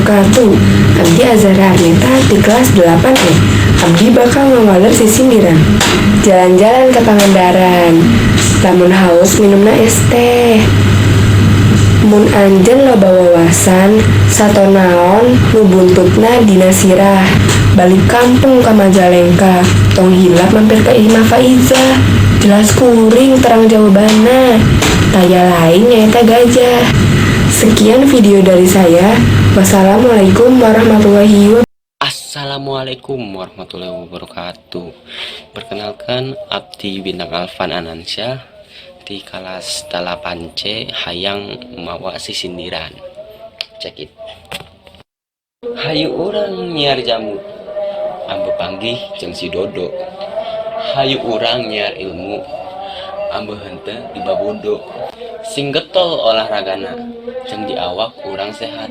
wabarakatuh. Abdi Azhara Arneta di kelas 8E. Abdi bakal ngawaler sisindiran. Jalan-jalan ke Pangandaran. Lamun haus minumna es teh. Mun anjeun loba wawasan, sato naon nu buntutna dina sirah. Balik kampung ka Majalengka, tong hilap mampir ka Imah Faizah. Jelas kuring terang jawabanna. Taya lain nyaeta gajah. Sekian video dari saya. Wassalamualaikum warahmatullahi wabarakatuh. Assalamualaikum warahmatullahi wabarakatuh. Perkenalkan, Abdi Bintang Alvan Anansyah di kelas 8C hayang mawa sisindiran. Cek it. Hayu urang nyiar jamu, ambe panggih jeung si Dodo. Hayu urang nyiar ilmu, ambe henteu di babodo. Sing getol olahragana, jeung di awak urang sehat.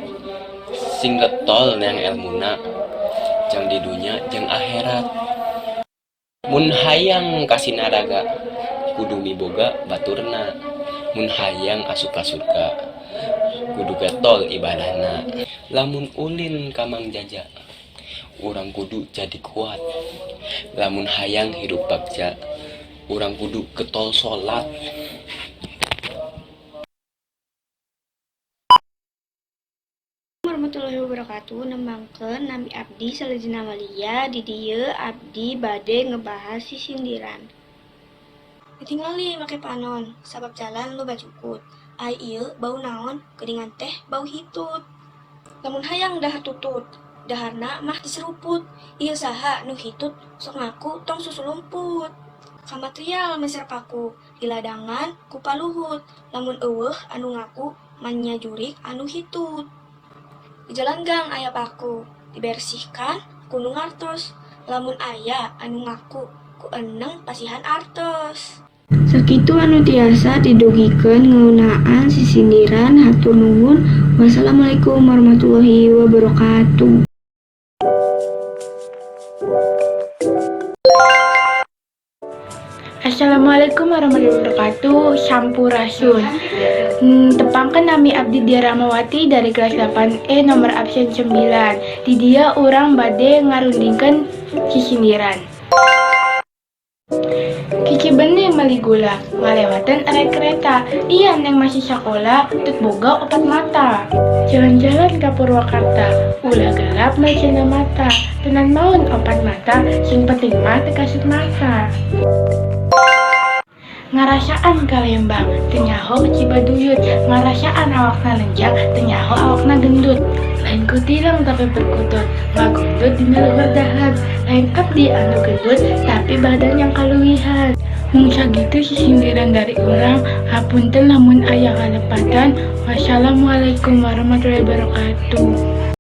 Sing getol neang elmuna, jeung di dunya jeung akhirat. Mun hayang kasinaraga, kudu miboga baturna. Mun hayang asup ka surga, kudu getol ibadahna. Lamun ulin ka Mang Jaja, urang kudu jadi kuat. Lamun hayang hirup bagja, urang kudu getol salat. Warahmatullahi wabarakatuh. Nembangkeun nami abdi salajengna walia di dieu abdi bade ngebahas sisindiran. Ditinggali make panon, sabab jalan loba cukut. Ai ieu bau naon, geuningan teh bau hitut. Lamun hayang dahar tutut, daharna mah diseruput. Ieu saha nu hitut, sok ngaku tong susu lumput. Kamatrial meser paku, diladangan ku paluhut. Lamun eueuh anu ngaku mannya jurik anu hitut. Di jalan gang aya paku, dibersihkan gunung artos. Lamun aya anu ngaku ku eneng pasihan artos. Sakitu anu tiasa didugikeun ngeunaan sisindiran. Hatur nuhun. Wassalamualaikum warahmatullahi wabarakatuh. Assalamualaikum warahmatullahi wabarakatuh. Sampurasun. Tepangkan nami Abdi Dia Ramawati dari kelas 8E nomor absen 9. Di dia urang bade ngarundingkeun sisindiran. Kici bening meuli gula, ngalewaten erek kereta. Iya neng masih sakola, teu boga opat mata. Jalan-jalan ka Purwakarta, ulah gelap macena mata. Tenan maun opat mata, sing penting mah teu kasut mata. Ngarasaan ka Lembang, teu nyaho Cibaduyut. Ngarasaan awakna lenjang, teu nyaho awakna gendut. Lain kutilang tapi berkutut, ngagundut dina luhur dahan. Lain abdi anu gendut, tapi badan yang kaluwihan. Mung sagitu sisindiran dari urang, hapunten lamun aya kalepatan. Wassalamualaikum warahmatullahi wabarakatuh.